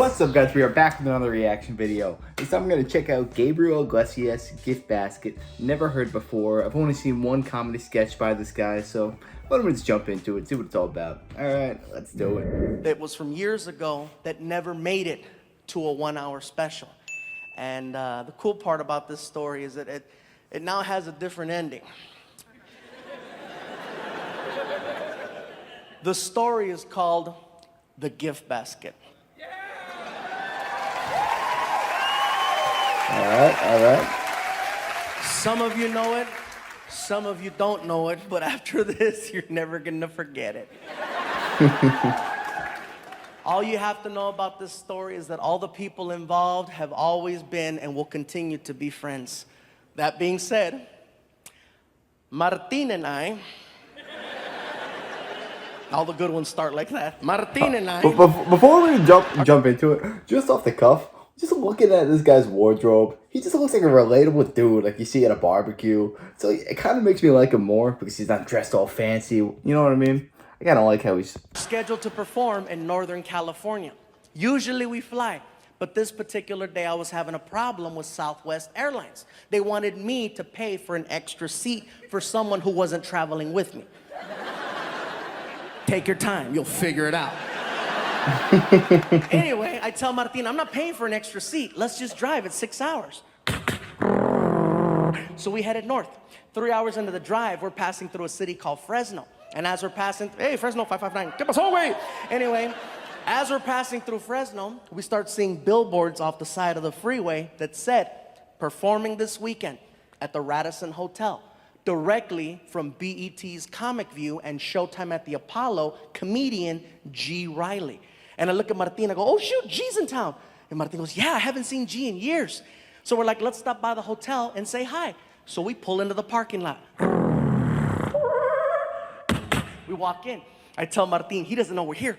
What's up, guys? We are back with another reaction video. This time I'm going to check out Gabriel Iglesias' Gift Basket. Never heard before. I've only seen one comedy sketch by this guy, so why don't we just jump into it, see what it's all about. Alright, let's do it. It was from years ago that never made it to a 1 hour special. And the cool part about this story is that it now has a different ending. The story is called The Gift Basket. Alright. Some of you know it, some of you don't know it, but after this, you're never gonna forget it. All you have to know about this story is that all the people involved have always been and will continue to be friends. That being said, Martin and I, all the good ones start like that. Martin and I. Before we jump into it, just off the cuff, just looking at this guy's wardrobe, he just looks like a relatable dude like you see at a barbecue. So it kind of makes me like him more because he's not dressed all fancy. You know what I mean? I kind of like how he's scheduled to perform in Northern California. Usually we fly, but this particular day I was having a problem with Southwest Airlines. They wanted me to pay for an extra seat for someone who wasn't traveling with me. Take your time, you'll figure it out. Anyway, I tell Martin, I'm not paying for an extra seat. Let's just drive. It's 6 hours. So we headed north. 3 hours into the drive, we're passing through a city called Fresno. And as we're passing, hey, Fresno 559, get us all way. Anyway, as we're passing through Fresno, we start seeing billboards off the side of the freeway that said, performing this weekend at the Radisson Hotel. Directly from BET's Comic View and Showtime at the Apollo, comedian G. Riley. And I look at Martin, I go, oh shoot, G's in town. And Martin goes, yeah, I haven't seen G in years. So we're like, let's stop by the hotel and say hi. So we pull into the parking lot. We walk in. I tell Martin, he doesn't know we're here.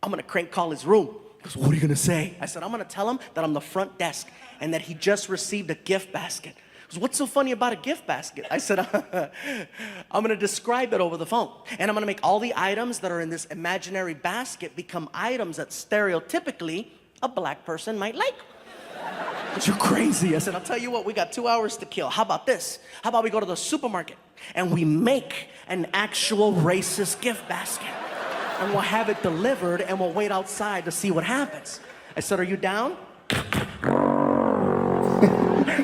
I'm gonna crank call his room. He goes, what are you gonna say? I said, I'm gonna tell him that I'm the front desk and that he just received a gift basket. He goes, what's so funny about a gift basket? I said, I'm gonna describe it over the phone. And I'm gonna make all the items that are in this imaginary basket become items that stereotypically a black person might like. But you're crazy. I said, I'll tell you what, we got 2 hours to kill. How about this? How about we go to the supermarket and we make an actual racist gift basket? And we'll have it delivered and we'll wait outside to see what happens. I said, are you down?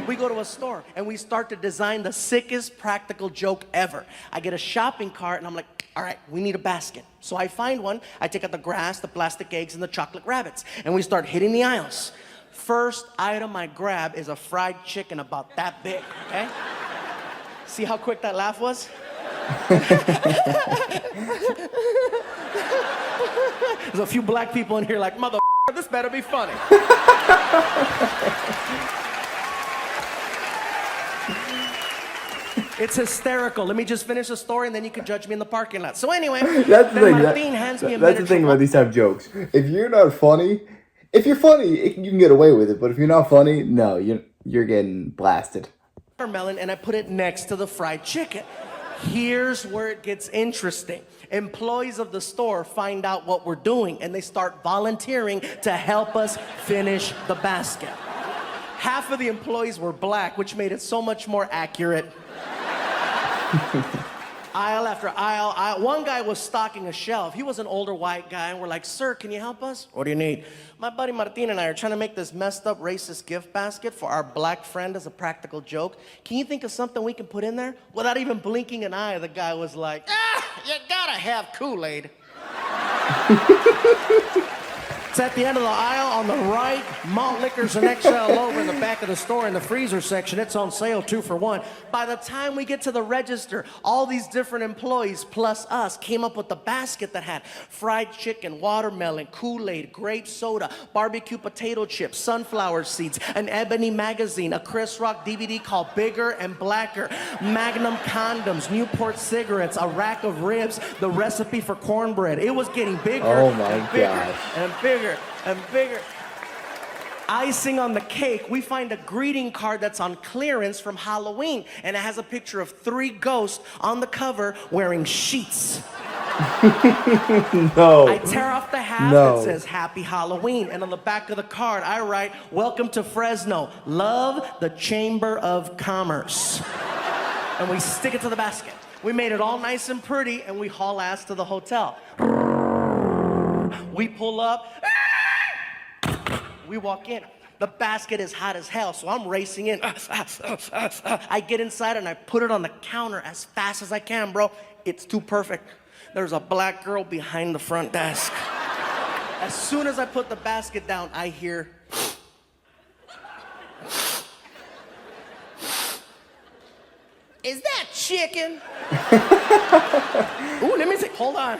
We go to a store and we start to design the sickest practical joke ever. I get a shopping cart and I'm like, all right, we need a basket. So I find one, I take out the grass, the plastic eggs, and the chocolate rabbits, and we start hitting the aisles. First item I grab is a fried chicken about that big, okay? See how quick that laugh was? There's a few black people in here like, mother, this better be funny. It's hysterical. Let me just finish the story and then you can judge me in the parking lot. So anyway, that's the thing. Martin hands me a That's the thing about these type of jokes. If you're not funny, if you're funny, you can get away with it. But if you're not funny, no, you're getting blasted. Watermelon, and I put it next to the fried chicken. Here's where it gets interesting. Employees of the store find out what we're doing and they start volunteering to help us finish the basket. Half of the employees were black, which made it so much more accurate. Aisle after aisle. One guy was stocking a shelf. He was an older white guy, and we're like, sir, can you help us? What do you need? My buddy Martin and I are trying to make this messed up racist gift basket for our black friend as a practical joke. Can you think of something we can put in there? Without even blinking an eye, the guy was like, you gotta have Kool-Aid. It's at the end of the aisle on the right. Malt liquors and XL over in the back of the store in the freezer section. It's on sale 2 for 1. By the time we get to the register, all these different employees plus us came up with the basket that had fried chicken, watermelon, Kool-Aid, grape soda, barbecue potato chips, sunflower seeds, an Ebony magazine, a Chris Rock DVD called Bigger and Blacker, Magnum condoms, Newport cigarettes, a rack of ribs, the recipe for cornbread. It was getting bigger and bigger and bigger and bigger. Icing on the cake, we find a greeting card that's on clearance from Halloween, and it has a picture of 3 ghosts on the cover wearing sheets. No. I tear off the half No. that says Happy Halloween. And on the back of the card, I write, Welcome to Fresno. Love, the Chamber of Commerce. And we stick it to the basket. We made it all nice and pretty, and we haul ass to the hotel. We pull up. We walk in. The basket is hot as hell, so I'm racing in. I get inside and I put it on the counter as fast as I can, bro. It's too perfect. There's a black girl behind the front desk. As soon as I put the basket down, I hear... Is that chicken? Ooh, let me see. Hold on.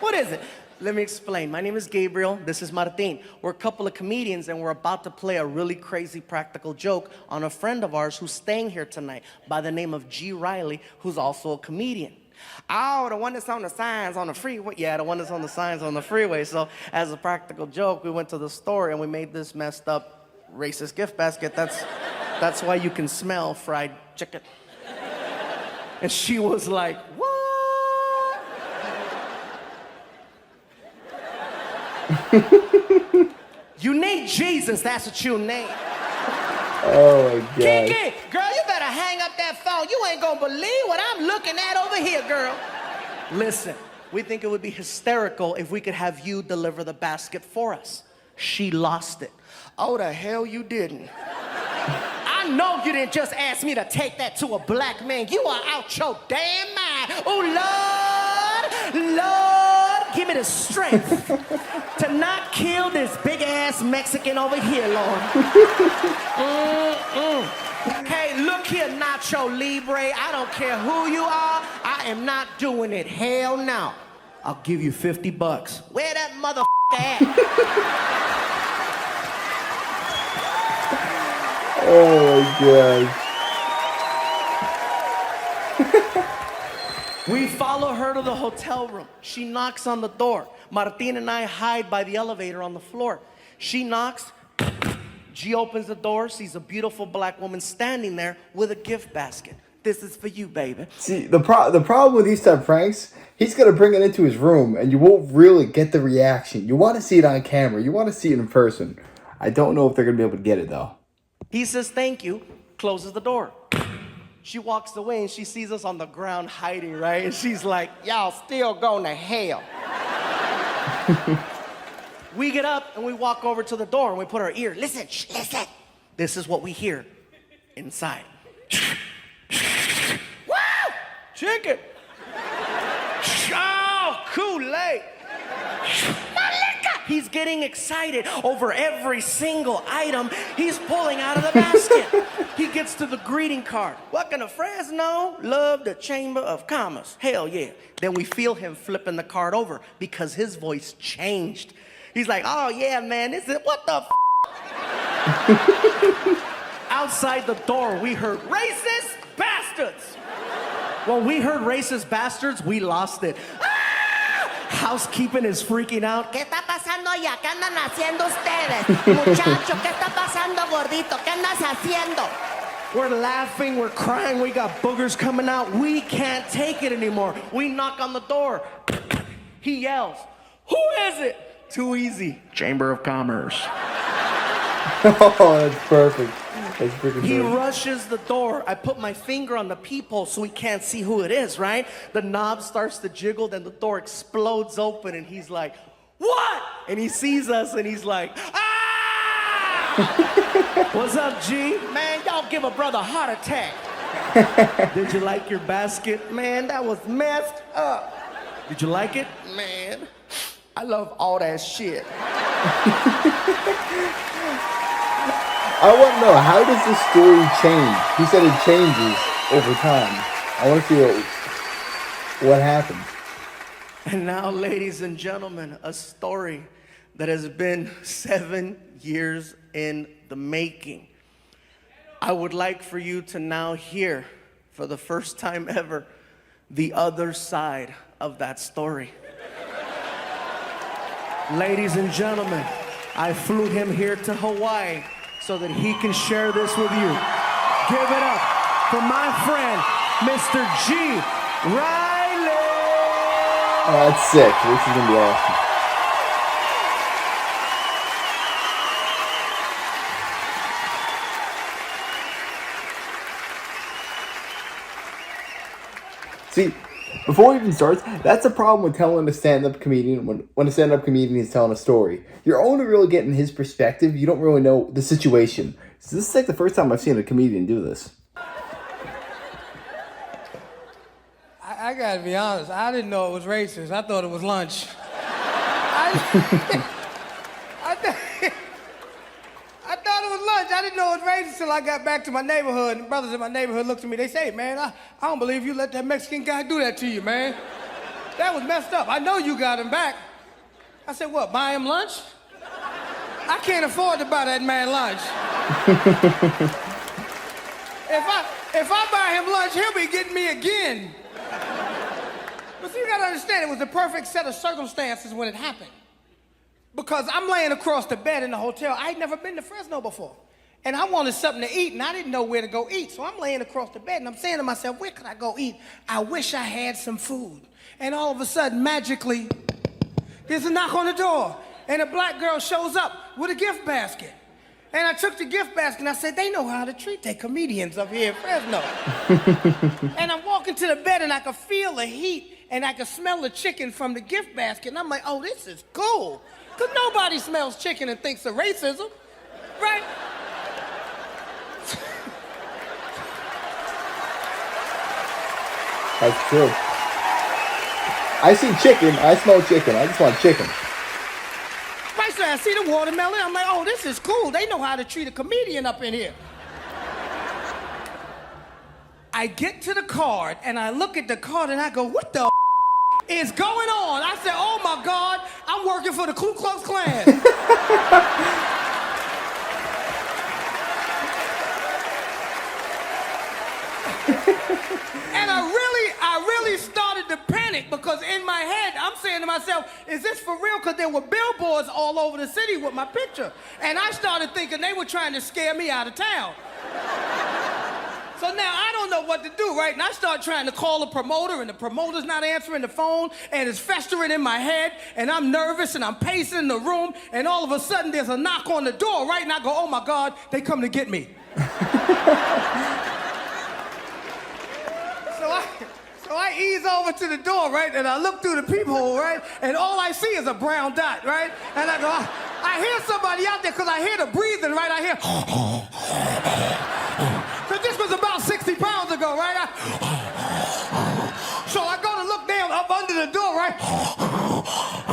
What is it? Let me explain. My name is Gabriel. This is Martin. We're a couple of comedians, and we're about to play a really crazy practical joke on a friend of ours who's staying here tonight by the name of G. Riley, who's also a comedian. Oh, the one that's on the signs on the freeway. Yeah, the one that's on the signs on the freeway. So as a practical joke, we went to the store, and we made this messed up racist gift basket. That's why you can smell fried chicken. And she was like, what? You need Jesus, that's what you need. Oh my God. Kiki, girl, you better hang up that phone. You ain't gonna believe what I'm looking at over here, girl. Listen, we think it would be hysterical if we could have you deliver the basket for us. She lost it. Oh, the hell you didn't. I know you didn't just ask me to take that to a black man. You are out your damn mind. Oh, Lord, give me the strength to not kill this big-ass Mexican over here, Lord. Hey, look here, Nacho Libre. I don't care who you are. I am not doing it. Hell no. I'll give you $50. Where that motherfucker at? Oh my God. We follow her to the hotel room. She knocks on the door. Martin and I hide by the elevator on the floor. She knocks. G opens the door, sees a beautiful black woman standing there with a gift basket. This is for you, baby. See, the problem with these type of pranks, he's going to bring it into his room, and you won't really get the reaction. You want to see it on camera. You want to see it in person. I don't know if they're going to be able to get it, though. He says, thank you, closes the door. She walks away, and she sees us on the ground hiding, right? And she's like, y'all still going to hell. We get up, and we walk over to the door, and we put our ear. Listen, shh, listen. This is what we hear inside. Woo! Chicken. Oh, Kool-Aid. He's getting excited over every single item he's pulling out of the basket. He gets to the greeting card. Welcome to Fresno, love the Chamber of Commerce. Hell yeah. Then we feel him flipping the card over because his voice changed. He's like, oh yeah, man, this is, what the Outside the door, we heard, racist bastards. When we heard racist bastards, we lost it. Housekeeping is freaking out. ¿Qué está pasando allá? ¿Qué andan haciendo ustedes? Muchacho, ¿qué está pasando, gordito? ¿Qué andas haciendo? We're laughing, we're crying, we got boogers coming out. We can't take it anymore. We knock on the door. He yells, who is it? Too easy. Chamber of Commerce. Oh, that's perfect. That's freaking He perfect. rushes the door. I put my finger on the peephole so he can't see who it is, right? The knob starts to jiggle, then the door explodes open, and he's like, what? And he sees us, and he's like, ah! What's up, G? Man, y'all give a brother a heart attack. Did you like your basket? Man, that was messed up. Did you like it? Man, I love all that shit. I want to know, how does this story change? He said it changes over time. I want to see what happens. And now, ladies and gentlemen, a story that has been 7 years in the making. I would like for you to now hear, for the first time ever, the other side of that story. Ladies and gentlemen, I flew him here to Hawaii so that he can share this with you. Give it up for my friend, Mr. G. Riley! That's sick. This is gonna be awesome. See, before it even starts, that's the problem with telling a stand-up comedian when a stand-up comedian is telling a story. You're only really getting his perspective. You don't really know the situation. So this is like the first time I've seen a comedian do this. I gotta be honest, I didn't know it was racist. I thought it was lunch. I thought it was lunch. I didn't know it was racist till I got back to my neighborhood. And the brothers in my neighborhood looked at me. They say, man, I don't believe you let that Mexican guy do that to you, man. That was messed up. I know you got him back. I said, what, buy him lunch? I can't afford to buy that man lunch. If I buy him lunch, he'll be getting me again. But see, you gotta understand, it was the perfect set of circumstances when it happened. Because I'm laying across the bed in the hotel. I'd never been to Fresno before. And I wanted something to eat, and I didn't know where to go eat. So I'm laying across the bed, and I'm saying to myself, where could I go eat? I wish I had some food. And all of a sudden, magically, there's a knock on the door. And a black girl shows up with a gift basket. And I took the gift basket, and I said, they know how to treat their comedians up here in Fresno. And I'm walking to the bed, and I could feel the heat, and I could smell the chicken from the gift basket. And I'm like, oh, this is cool. Because nobody smells chicken and thinks of racism, right? That's true. I see chicken. I smell chicken. I just want chicken. Right, so I see the watermelon. I'm like, oh, this is cool. They know how to treat a comedian up in here. I get to the card, and I look at the card, and I go, what the is going on? I said, oh, my God, I'm working for the Ku Klux Klan. And I really started to panic because in my head, I'm saying to myself, is this for real? Because there were billboards all over the city with my picture. And I started thinking they were trying to scare me out of town. So now I don't know what to do, right? And I start trying to call a promoter, and the promoter's not answering the phone, and it's festering in my head, and I'm nervous, and I'm pacing the room, and all of a sudden there's a knock on the door, right? And I go, oh my God, they come to get me. So I ease over to the door, right? And I look through the peephole, right? And all I see is a brown dot, right? And I go, I hear somebody out there because I hear the breathing, right? I hear. Because this was about 60 pounds ago, right? So I go to look down up under the door, right?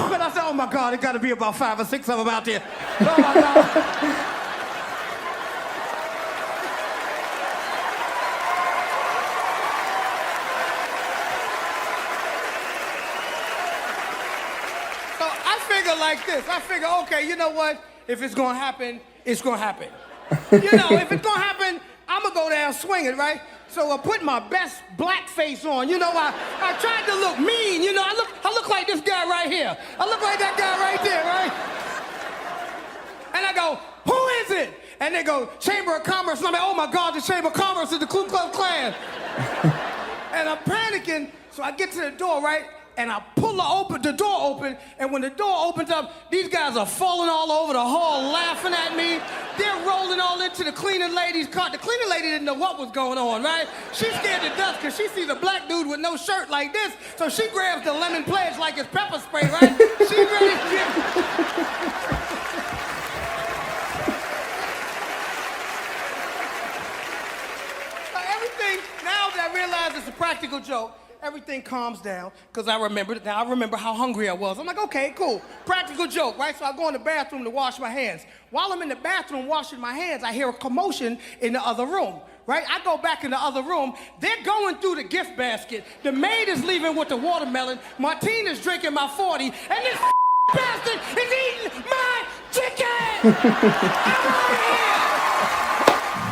But I said, oh my God, it got to be about 5 or 6 of them out there. Oh my God. Like this. I figure, okay, you know what? If it's gonna happen, it's gonna happen. You know, if it's gonna happen, I'm gonna go down swinging, right? So I put my best black face on. You know, I tried to look mean. You know, I look like this guy right here. I look like that guy right there, right? And I go, who is it? And they go, Chamber of Commerce. And I'm like, oh my God, the Chamber of Commerce is the Ku Klux Klan. And I'm panicking, so I get to the door, right? And I pull the door open, and when the door opens up, these guys are falling all over the hall, laughing at me. They're rolling all into the cleaning lady's car. The cleaning lady didn't know what was going on, right? She's scared to death because she sees a black dude with no shirt like this, so she grabs the lemon pledge like it's pepper spray, right? She's ready to get... Everything, now that I realize it's a practical joke, everything calms down, because I remember how hungry I was. I'm like, okay, cool. Practical joke, right? So I go in the bathroom to wash my hands. While I'm in the bathroom washing my hands, I hear a commotion in the other room, right? I go back in the other room. They're going through the gift basket. The maid is leaving with the watermelon. Martina's drinking my 40. And this bastard is eating my chicken! I'm out of here!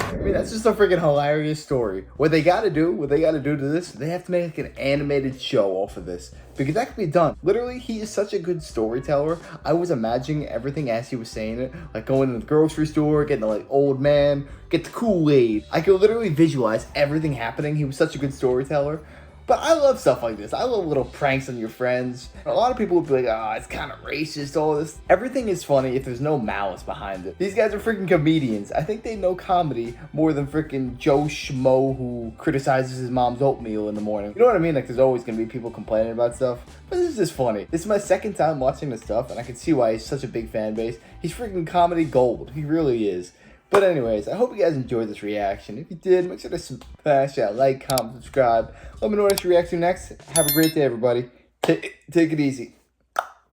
I mean, that's just a freaking hilarious story. What they gotta do to this, they have to make an animated show off of this. Because that could be done. Literally, he is such a good storyteller. I was imagining everything as he was saying it. Like going to the grocery store, getting the like old man, get the Kool-Aid. I could literally visualize everything happening. He was such a good storyteller. But I love stuff like this. I love little pranks on your friends. A lot of people would be like, oh, it's kind of racist, all this. Everything is funny if there's no malice behind it. These guys are freaking comedians. I think they know comedy more than freaking Joe Schmo who criticizes his mom's oatmeal in the morning. You know what I mean? Like, there's always going to be people complaining about stuff. But this is just funny. This is my second time watching this stuff, and I can see why he's such a big fan base. He's freaking comedy gold. He really is. But anyways, I hope you guys enjoyed this reaction. If you did, make sure to smash that like, comment, subscribe. Let me know what I should react to next. Have a great day, everybody. Take it easy.